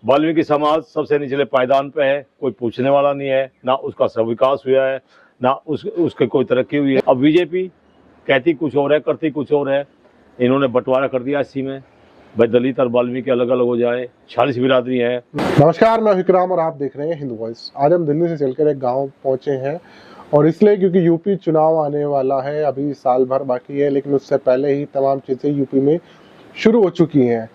वाल्मीकि समाज सबसे निचले पायदान पे है, कोई पूछने वाला नहीं है, ना उसका सविकास हुआ है, ना उसके कोई तरक्की हुई है। अब बीजेपी कहती कुछ और है, करती कुछ और है। इन्होंने बंटवारा कर दिया इसी में, भाई दलित और वाल्मीकि अलग अलग हो जाए। 40 बिरादरी है। नमस्कार, मैं विक्रम और आप देख रहे हैं हिंदू वॉइस। आज हम दिल्ली से चलकर एक गांव पहुंचे हैं और इसलिए क्योंकि यूपी चुनाव आने वाला है। अभी साल भर बाकी है, लेकिन उससे पहले ही तमाम चीज़ें यूपी में शुरू हो चुकी हैं।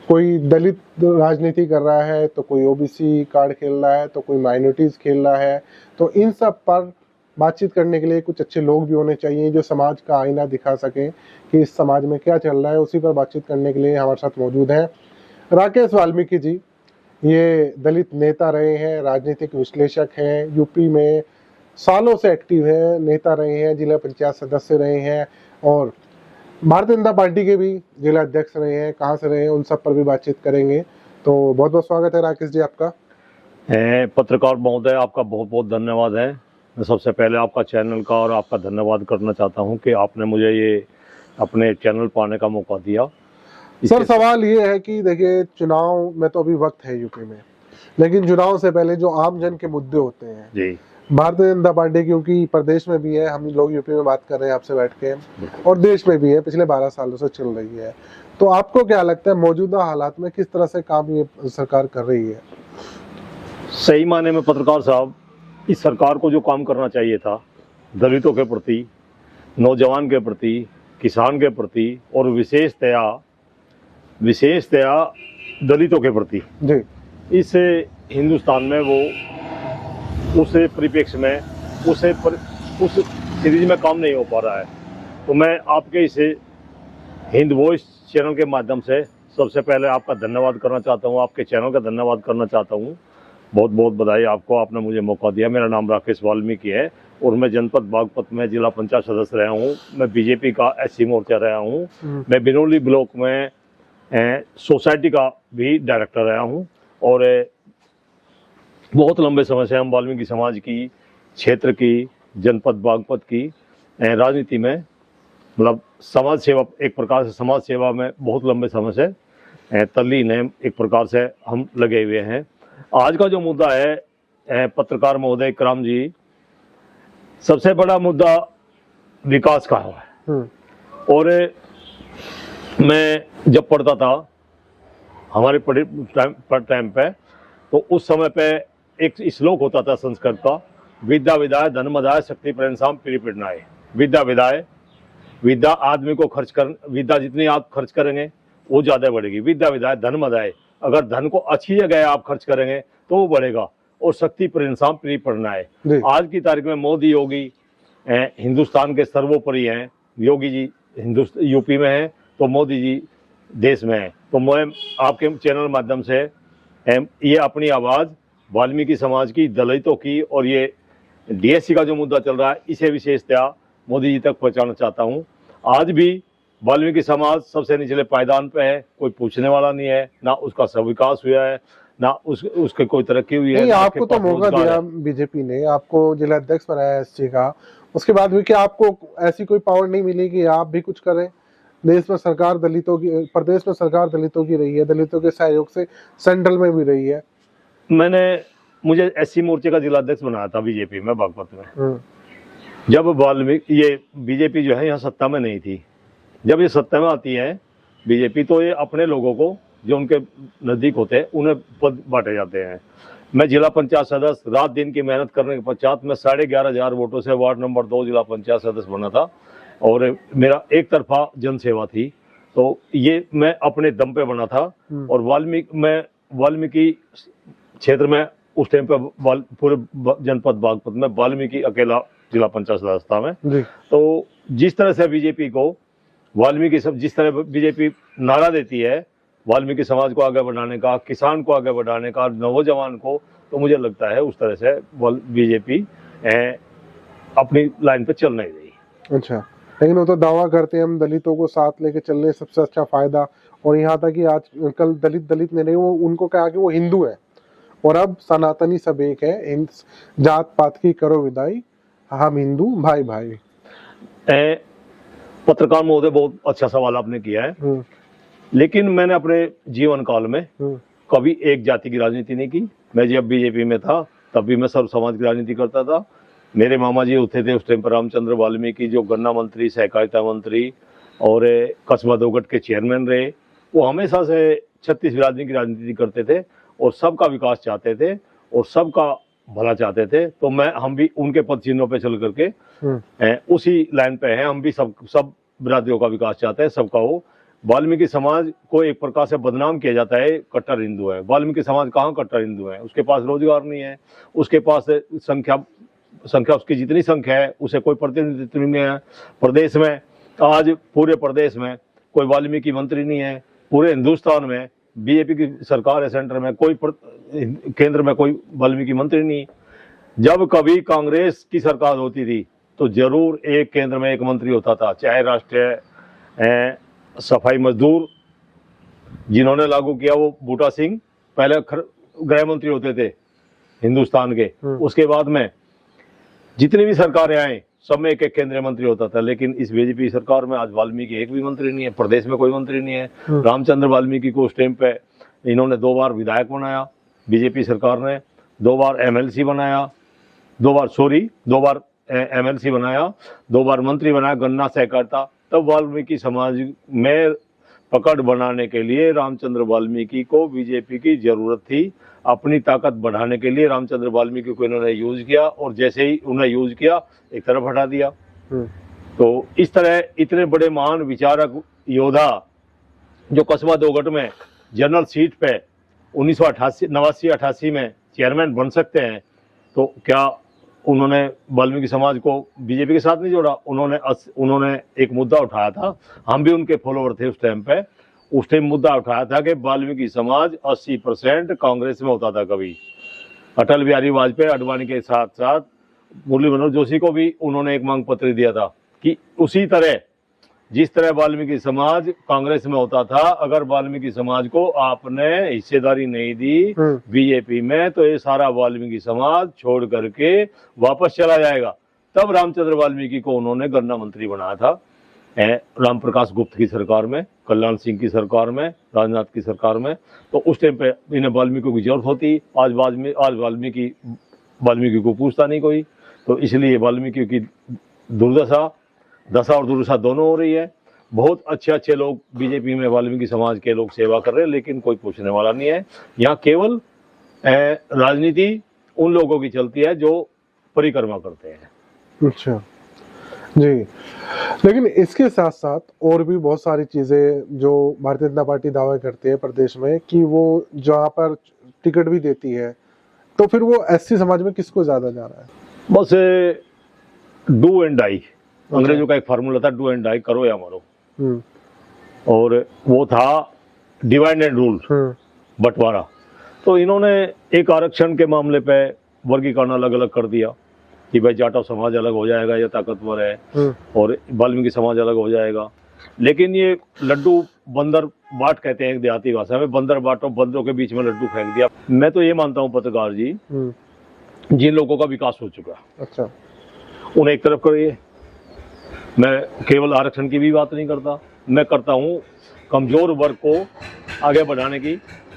कोई दलित राजनीति कर रहा है, तो कोई ओबीसी कार्ड खेल रहा है, तो कोई माइनॉरिटीज़ खेल रहा है। तो इन सब पर बातचीत करने के लिए कुछ अच्छे लोग भी होने चाहिए जो समाज का आईना दिखा सकें कि इस समाज में क्या चल रहा है। उसी पर बातचीत करने के लिए हमारे साथ मौजूद हैं राकेश वाल्मीकि जी। ये दलित नेता रहे हैं, राजनीतिक विश्लेषक हैं, यूपी में सालों से एक्टिव है, नेता रहे हैं, जिला पंचायत सदस्य रहे हैं और भारतीय जनता पार्टी के भी जिला अध्यक्ष रहे हैं। कहाँ से रहे हैं उन सब पर भी बातचीत करेंगे। तो बहुत बहुत स्वागत है राकेश जी आपका। पत्रकार महोदय, आपका बहुत बहुत धन्यवाद है। मैं सबसे पहले आपका चैनल का और आपका धन्यवाद करना चाहता हूं कि आपने मुझे ये अपने चैनल पर आने का मौका दिया। सर, सवाल ये है कि देखिए, चुनाव में तो अभी वक्त है यूपी में, लेकिन चुनाव से पहले जो आम जन के मुद्दे होते हैं जी, भारतीय जनता पार्टी क्योंकि प्रदेश में भी है, हम लोग यूपी में बात कर रहे हैं आपसे बैठ के, और देश में भी है, पिछले 12 सालों से चल रही है। तो आपको क्या लगता है मौजूदा हालात में किस तरह से काम ये सरकार कर रही है? सही माने में पत्रकार साहब, इस सरकार को जो काम करना चाहिए था दलितों के प्रति, नौजवान के प्रति, किसान के प्रति और विशेषतया दलितों के प्रति जी, इस हिंदुस्तान में वो उस परिप्रेक्ष्य में उस सीरीज में काम नहीं हो पा रहा है। तो मैं आपके इस हिंद वॉइस चैनल के माध्यम से सबसे पहले आपका धन्यवाद करना चाहता हूँ, आपके चैनल का धन्यवाद करना चाहता हूँ। बहुत बहुत बधाई आपको, आपने मुझे मौका दिया। मेरा नाम राकेश वाल्मीकि है और मैं जनपद बागपत में जिला पंचायत सदस्य रहा हूँ। मैं बीजेपी का एससी मोर्चा रहा हूँ। मैं बिनौली ब्लॉक में सोसाइटी का भी डायरेक्टर रहा हूँ और बहुत लंबे समय से हम वाल्मीकि समाज की, क्षेत्र की, जनपद बागपत की राजनीति में, मतलब समाज सेवा, एक प्रकार से समाज सेवा में बहुत लंबे समय से तल्लीन है। एक प्रकार से हम लगे हुए हैं। आज का जो मुद्दा है पत्रकार महोदय विक्रम जी, सबसे बड़ा मुद्दा विकास का है। और मैं जब पढ़ता था हमारे टाइम पे, तो उस समय पे एक श्लोक होता था संस्कृत का, विद्या विदाय धनमदाय शक्ति परिणाम परिपीडनाय। विद्या विदाय, विद्या आदमी को विद्या जितनी आप खर्च करेंगे वो ज्यादा बढ़ेगी। विद्या विदाय धनमदाय, अगर धन को अच्छी जगह आप खर्च करेंगे तो वो बढ़ेगा। और शक्ति परिणाम परिपीडनाय। आज की तारीख में मोदी योगी हिंदुस्तान के सर्वोपरि हैं। योगी जी यूपी में है तो मोदी जी देश में है। तो मैं आपके चैनल माध्यम से ये अपनी आवाज़ वाल्मीकि समाज की, दलितों की और ये डीएससी का जो मुद्दा चल रहा है इसे विशेषतया मोदी जी तक पहुंचाना चाहता हूं। आज भी वाल्मीकि समाज सबसे निचले पायदान पे है, कोई पूछने वाला नहीं है, ना उसका सविकास हुआ है, ना उसके कोई तरक्की हुई है। आपको तो मौका दिया बीजेपी ने, आपको जिला अध्यक्ष बनाया एससी का, उसके बाद भी क्या आपको ऐसी कोई पावर नहीं मिली कि आप भी कुछ करें? देश में सरकार दलितों की, प्रदेश में सरकार दलितों की रही है, दलितों के सहयोग से सेंट्रल में भी रही है। मुझे एससी मोर्चे का जिला अध्यक्ष बनाया था बीजेपी में बागपत में। जब वाल्मीकि, ये बीजेपी जो है यहाँ सत्ता में नहीं थी। जब ये सत्ता में आती है बीजेपी, तो ये अपने लोगों को जो उनके नजदीक होते हैं उन्हें पद बांटे जाते हैं। मैं जिला पंचायत सदस्य, रात दिन की मेहनत करने के पश्चात मैं 11,500 वोटों से वार्ड नंबर 2 जिला पंचायत सदस्य बना था और मेरा एक तरफा जनसेवा थी। तो ये मैं अपने दम पे बना था। और वाल्मीकि क्षेत्र में उस टाइम पे पूरे जनपद बागपत में वाल्मीकि अकेला जिला पंचायत सदस्य था मैं। तो जिस तरह से बीजेपी को वाल्मीकि सब, जिस तरह बीजेपी नारा देती है वाल्मीकि समाज को आगे बढ़ाने का, किसान को आगे बढ़ाने का, नौजवान को, तो मुझे लगता है उस तरह से बीजेपी अपनी लाइन पे चल नहीं रही। अच्छा, लेकिन वो तो दावा करते हैं हम दलितों को साथ लेके चलने सबसे अच्छा फायदा, और यहाँ तक कि आज कल दलित ने नहीं, वो उनको कहा कि वो हिंदू है और अब सनातनी सब एक है, जात पात की करो विदाई, हम हिंदू भाई भाई। पत्रकार महोदय, बहुत अच्छा सवाल आपने किया है। लेकिन मैंने अपने जीवन काल में कभी एक जाति की राजनीति नहीं की। मैं जब बीजेपी में था तब भी मैं सर्व समाज की राजनीति करता था। मेरे मामा जी होते थे उस टाइम पर रामचंद्र वाल्मीकि, जो गन्ना मंत्री, सहकारिता मंत्री और कस्बा दोगट के चेयरमैन रहे। वो हमेशा से छत्तीस बिरादरी की राजनीति करते थे और सबका विकास चाहते थे और सबका भला चाहते थे। तो हम भी उनके पद चिन्हों पे चल करके उसी लाइन पे हैं। हम भी सब बिरादरियों का विकास चाहते हैं, सबका हो। वाल्मीकि समाज को एक प्रकार से बदनाम किया जाता है, कट्टर हिंदू है। वाल्मीकि समाज कहाँ कट्टर हिंदू है? उसके पास रोजगार नहीं है, उसके पास संख्या उसकी जितनी संख्या है उसे कोई प्रतिनिधित्व नहीं है। प्रदेश में आज पूरे प्रदेश में कोई वाल्मीकि मंत्री नहीं है। पूरे हिंदुस्तान में बीजेपी की सरकार है, सेंटर में कोई केंद्र में कोई वाल्मीकि मंत्री नहीं। जब कभी कांग्रेस की सरकार होती थी तो जरूर एक केंद्र में एक मंत्री होता था, चाहे राष्ट्रीय सफाई मजदूर जिन्होंने लागू किया वो बूटा सिंह पहले गृह मंत्री होते थे हिंदुस्तान के। उसके बाद में जितनी भी सरकारें आई सब में एक एक केंद्रीय मंत्री होता था। लेकिन इस बीजेपी सरकार में आज वाल्मीकि एक भी मंत्री नहीं है, प्रदेश में कोई मंत्री नहीं है। रामचंद्र वाल्मीकि को उस टाइम पे इन्होंने 2 बार विधायक बनाया, बीजेपी सरकार ने 2 बार एमएलसी बनाया, 2 बार एमएलसी बनाया, 2 बार मंत्री बनाया, गन्ना सहकारिता। तब वाल्मीकि समाज में पकड़ बनाने के लिए रामचंद्र वाल्मीकि को बीजेपी की जरूरत थी। अपनी ताकत बढ़ाने के लिए रामचंद्र वाल्मीकि को इन्होंने यूज किया और जैसे ही उन्हें यूज किया एक तरफ हटा दिया। तो इस तरह इतने बड़े महान विचारक योद्धा जो कस्बा दोगट में जनरल सीट पे 1989-88 में चेयरमैन बन सकते हैं, तो क्या उन्होंने वाल्मीकि समाज को बीजेपी के साथ नहीं जोड़ा? उन्होंने एक मुद्दा उठाया था, हम भी उनके फॉलोवर थे उस टाइम पे। उस टाइम मुद्दा उठाया था कि वाल्मीकि समाज 80% कांग्रेस में होता था। कभी अटल बिहारी वाजपेयी, अडवाणी के साथ साथ मुरली मनोहर जोशी को भी उन्होंने एक मांग पत्र दिया था कि उसी तरह जिस तरह वाल्मीकि समाज कांग्रेस में होता था, अगर वाल्मीकि समाज को आपने हिस्सेदारी नहीं दी बीजेपी में तो ये सारा वाल्मीकि समाज छोड़ करके वापस चला जाएगा। तब रामचंद्र वाल्मीकि को उन्होंने गन्ना मंत्री बनाया था राम प्रकाश गुप्त की सरकार में, कल्याण सिंह की सरकार में, राजनाथ की सरकार में। तो उस टाइम पे इन्हें वाल्मीकि की जरूरत होती। आज वाल्मीकि को पूछता नहीं कोई। तो इसलिए वाल्मीकि की दशा और दुर्दशा दोनों हो रही है। बहुत अच्छे लोग बीजेपी में वाल्मीकि समाज के लोग सेवा कर रहे हैं, लेकिन कोई पूछने वाला नहीं है। यहाँ केवल राजनीति उन लोगों की चलती है जो परिक्रमा करते हैं। अच्छा जी, लेकिन इसके साथ साथ और भी बहुत सारी चीजें जो भारतीय जनता पार्टी दावा करती है प्रदेश में कि वो जहाँ पर टिकट भी देती है, तो फिर वो एससी समाज में किसको ज्यादा जा रहा है? बस डू एंड डाई, अंग्रेजों का एक फार्मूला था, डू एंड डाई, करो या मरो। और वो था डिवाइड एंड रूल, बंटवारा। तो इन्होंने एक आरक्षण के मामले पे वर्गीकरण अलग अलग कर दिया कि भाई जाटव समाज अलग हो जाएगा, ये ताकतवर है, और वाल्मीकि समाज अलग हो जाएगा। लेकिन ये लड्डू बंदर बाट कहते हैं देहाती भाषा में, बंदर बांटो, बंदरों के बीच में लड्डू फेंक दिया। मैं तो ये मानता हूँ पत्रकार जी, जिन लोगों का विकास हो चुका, अच्छा, उन्हें एक तरफ करिए। मैं केवल आरक्षण की भी बात नहीं करता, मैं करता हूँ कमजोर वर्ग को आगे बढ़ाने की।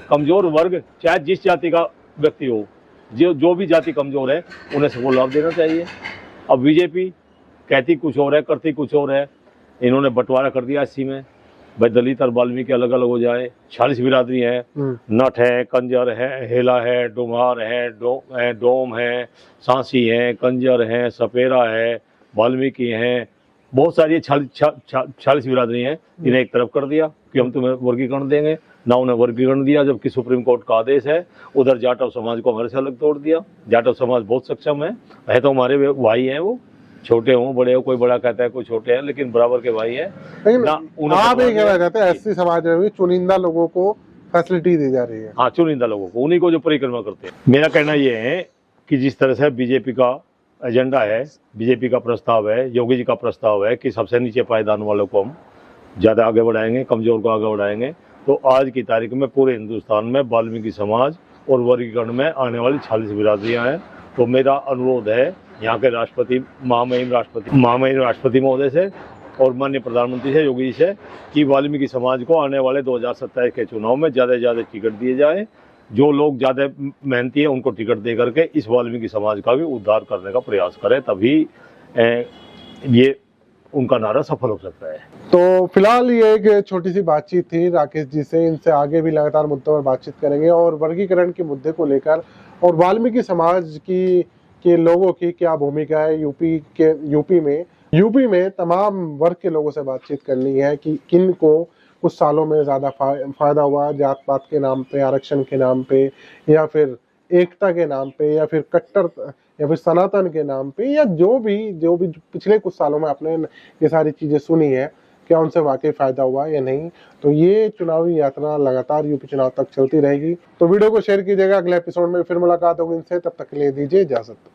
कमजोर वर्ग चाहे जिस जाति का व्यक्ति हो, जो भी जाति कमजोर है उन्हें सबको लाभ देना चाहिए। अब बीजेपी कहती कुछ और है, करती कुछ और है। इन्होंने बंटवारा कर दिया एससी में, भाई दलित और वाल्मीकि अलग अलग हो जाए। 40 बिरादरी है, नट है, कंजर है, हेला है, डोमार है, डोम है, सांसी है, कंजर है, सपेरा है, वाल्मीकि है, बहुत सारी 40 बिरादरी हैं। इन्हें एक तरफ कर दिया कि हम तुम्हें वर्गीकरण देंगे, ना उन्हें वर्गीकरण दिया, जबकि सुप्रीम कोर्ट का आदेश है। उधर जाटव समाज को हमारे से अलग तोड़ दिया। जाटव समाज बहुत सक्षम है तो हमारे भाई हैं, वो छोटे हों बड़े हो, कोई बड़ा कहता है कोई छोटे हैं, लेकिन बराबर के भाई हैं। आप ये कहना चाहते हैं एससी समाज में भी चुनिंदा लोगों को फैसिलिटी दी जा रही है? हाँ, चुनिंदा लोगों को, उन्हीं को जो परिक्रमा करते हैं। मेरा कहना ये है कि जिस तरह से बीजेपी का एजेंडा है, बीजेपी का प्रस्ताव है, योगी जी का प्रस्ताव है कि सबसे नीचे पायदान वालों को हम ज़्यादा आगे बढ़ाएंगे, कमजोर को आगे बढ़ाएंगे, तो आज की तारीख में पूरे हिंदुस्तान में वाल्मीकि समाज और वर्गीकरण में आने वाली 40 बिरादरियाँ हैं। तो मेरा अनुरोध है यहाँ के राष्ट्रपति, महामहिम राष्ट्रपति महोदय से और माननीय प्रधानमंत्री से, योगी जी से, कि वाल्मीकि समाज को आने वाले 2027 के चुनाव में ज़्यादा से ज़्यादा टिकट दिए जाए, जो लोग ज़्यादा मेहनती हैं उनको टिकट दे करके इस वाल्मीकि समाज का भी उद्धार करने का प्रयास करें, तभी ये उनका नारा सफल हो सकता है। तो फिलहाल ये एक छोटी सी बातचीत थी राकेश जी से। इनसे आगे भी लगातार मुद्दों पर बातचीत करेंगे और वर्गीकरण के मुद्दे को लेकर और वाल्मीकि समाज की के लोगों की क्या भूमिका है यूपी में तमाम वर्ग के लोगों से बातचीत करनी है कि किन को कुछ सालों में ज़्यादा फायदा हुआ, जात पात के नाम पे, आरक्षण के नाम पे, या फिर एकता के नाम पे, या फिर कट्टर या फिर सनातन के नाम पे, या जो भी पिछले कुछ सालों में आपने ये सारी चीजें सुनी है, क्या उनसे वाकई फायदा हुआ या नहीं। तो ये चुनावी यात्रा लगातार यूपी चुनाव तक चलती रहेगी। तो वीडियो को शेयर कीजिएगा। अगले एपिसोड में फिर मुलाकात होगी इनसे, तब तक के लिए दीजिए इजाजत।